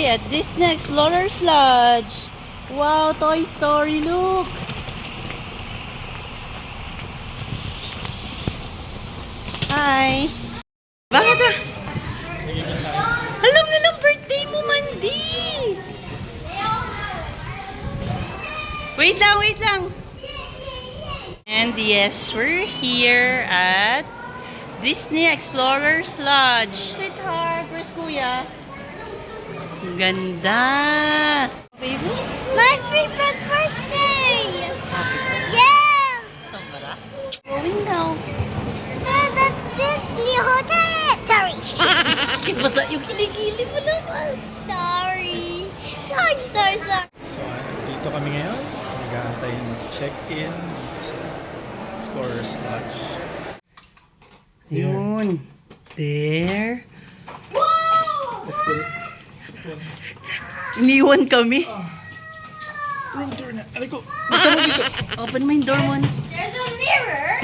at Disney Explorers Lodge. Wow, Toy Story, look! Hi! Bakit ah? Alam nilang birthday mo, Mandy! Wait lang! And yes, we're here at Disney Explorers Lodge. Sweetheart, where's Kuya? Ang ganda! Baby? My favorite birthday! Yes! Samara? Going now. The Disney Hotel! Sorry. Basta yung kiligili mo naman. Sorry. So, dito kami ngayon. Nag-aantay ng check-in dito sa Explorers Lodge. Yun. There. Iniwan kami. Room tour na. Aray ko. Open mo yung door mo. There's a mirror.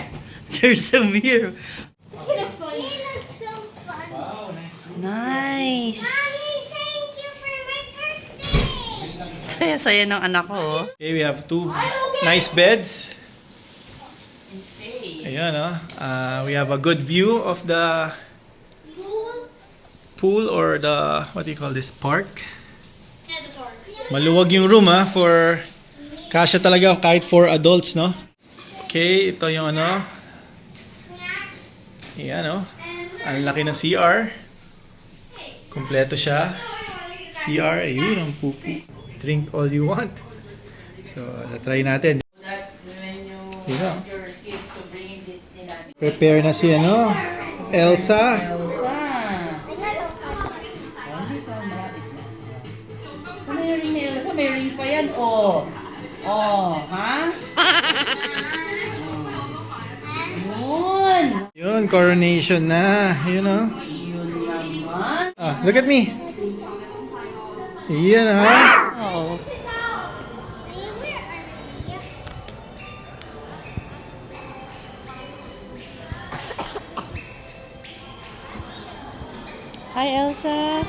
There's a mirror. It looks so fun. Wow, nice room. Nice. Mommy, thank you for my birthday. Saya-saya ng anak ko. Oh. Okay, we have two nice beds. Ayan, we have a good view of the pool or the, what do you call this, park? Yeah, the park. Maluwag yung room for kasya talaga kahit for adults, no? Okay, ito yung ayan, ang laki ng CR. Kompleto siya. CR, ayun ang pupu. Drink all you want. So, try natin. Yun na. Prepare na si Elsa. May ring ni Elsa, may ring pa yan. Oh. Oh, ha? Yun. Yun, coronation na. Yun, Yun naman. look at me. Yan, Oh. Hi, Elsa.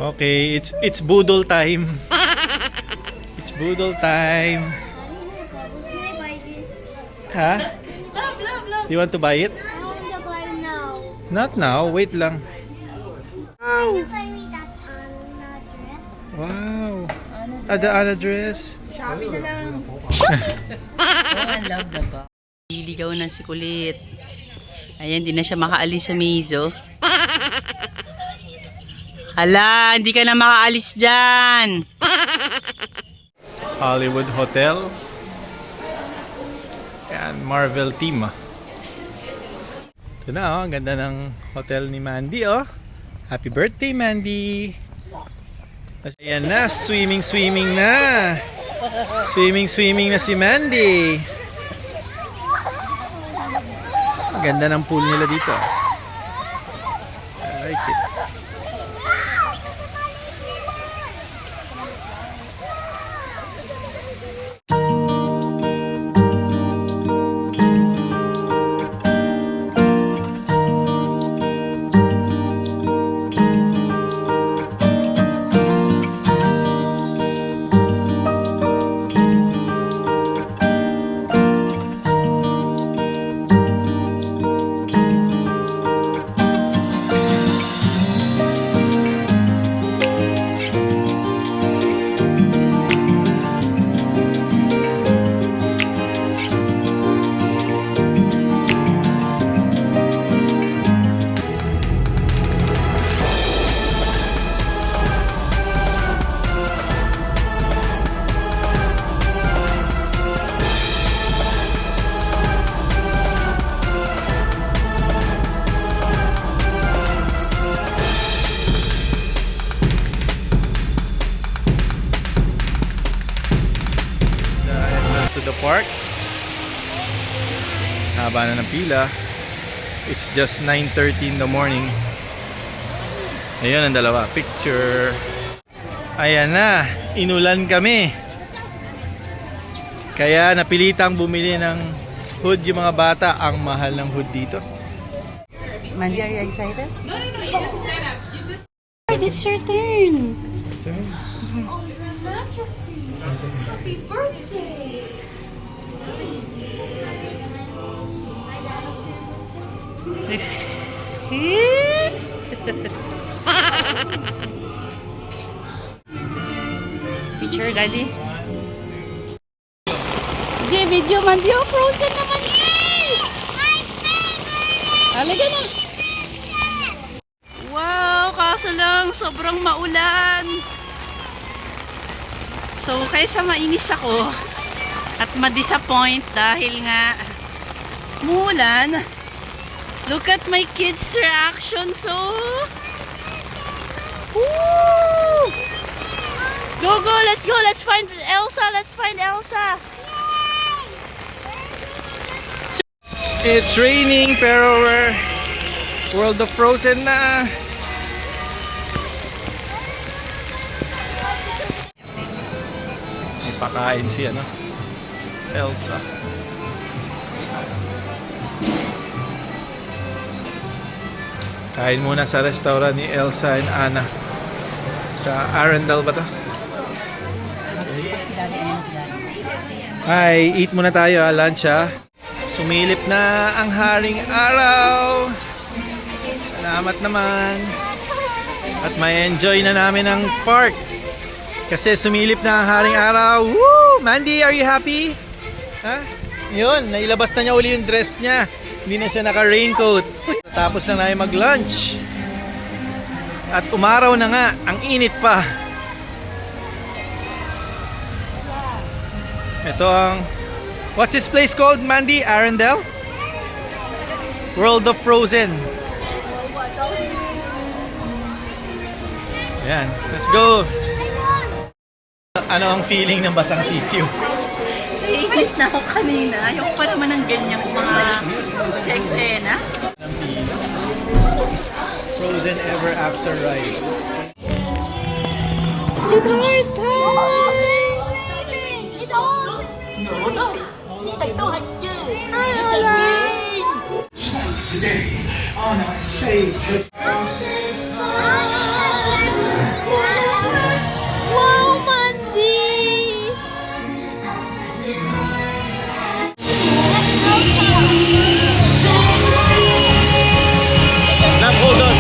Okay, it's boodle time. It's boodle time. Ha? You want to buy it? I want to buy now. Not now, wait lang. Can you buy me that dress? Wow. The Anna dress. Shopee na lang. Oh, I love the bag. Liligaw na si Kulit. Ayan, di na siya makaalis sa Mizo. Hala, hindi ka na makaalis dyan. Hollywood Hotel. Yan, Marvel team. Ito na, ang ganda ng hotel ni Mandy, Happy birthday, Mandy. Ayan na, swimming na. Swimming na si Mandy. Ang ganda ng pool nila dito. I like it. The park. Haba na ng pila. It's just 9:30 in the morning. Ayun ang dalawa. Picture. Ayan na. Inulan kami. Kaya napilitang bumili ng hood yung mga bata. Ang mahal ng hood dito. Mandy, are you excited? It's your turn. Majesty, happy birthday! Picture, Daddy. Hindi, video man. Di, oh, frozen naman. Yay! Halika na. Wow, kaso lang, sobrang maulan. So, kaysa mainis ako at ma-disappoint dahil nga muulan, look at my kids' reaction. So, woo! Go, go, let's go. Let's find Elsa. Let's find Elsa. It's raining pero we're World of Frozen na. May pakain si Elsa. Kain muna sa restaurant ni Elsa and Anna. Sa Arendelle ba to? Hi, eat muna tayo, lunch Sumilip na ang haring araw. Salamat naman. At may enjoy na namin ang park. Kasi sumilip na ang haring araw. Woo! Mandy, are you happy? Ha? Yun, nailabas na niya uli yung dress niya. Hindi na siya naka-raincoat. Tapos na tayo mag-lunch. At umaraw na nga, ang init pa. Ito ang... What's this place called, Mandy? Arendelle? World of Frozen. Yan, let's go. Ano ang feeling ng basang sisiw? Iigis na ako kanina. Ayoko pa naman ng ganyang mga eksena. Frozen Ever After ride. Si Darta! Today on our Save to Wow, Mandy! Now hold on.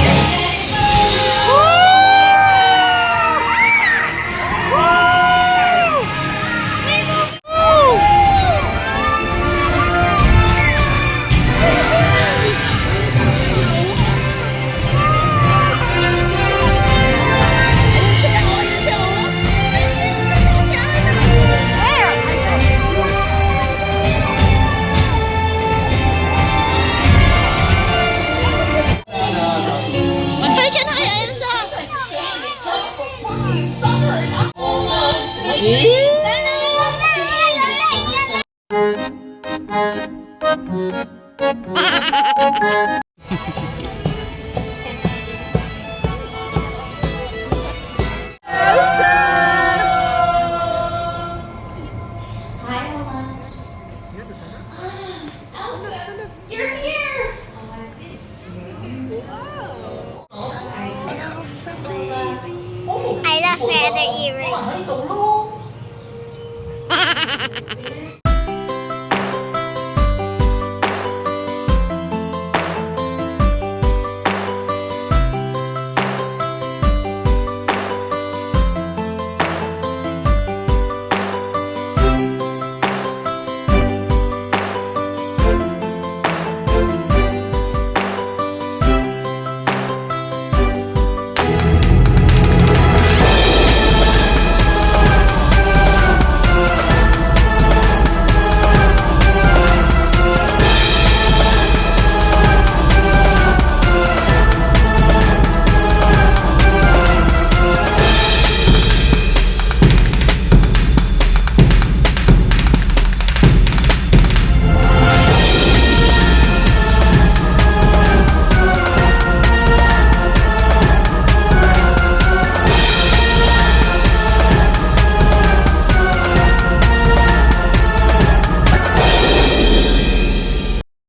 Mag-hi ka na kay Elsa! You're here! I left my other earring.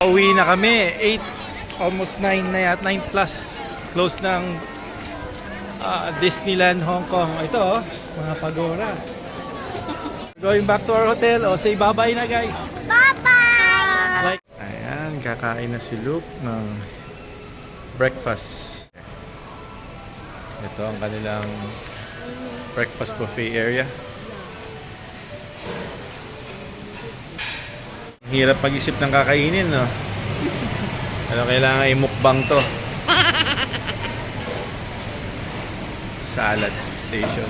Uwi na kami. almost 9 na yata, 9 plus. Close ng Disneyland Hong Kong. Ito mga pagoda. Going back to our hotel. Say bye-bye na guys. Bye-bye! Ayan, kakain na si Luke ng breakfast. Ito ang kanilang breakfast buffet area. Hirap mag-isip ng kakainin, no? Pero kailangan i-mukbang to. Salad station.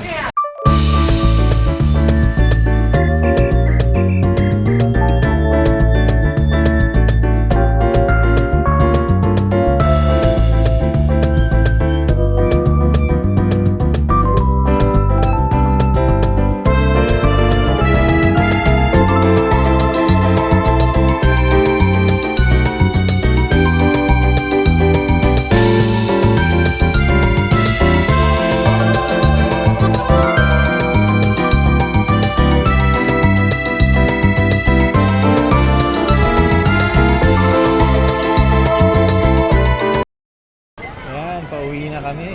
Ayan, pauwi na kami.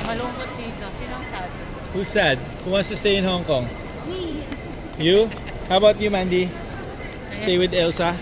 Malungkot dito. Sinong sad? Who's sad? Who wants to stay in Hong Kong? Me. You? How about you, Mandy? Stay with Elsa?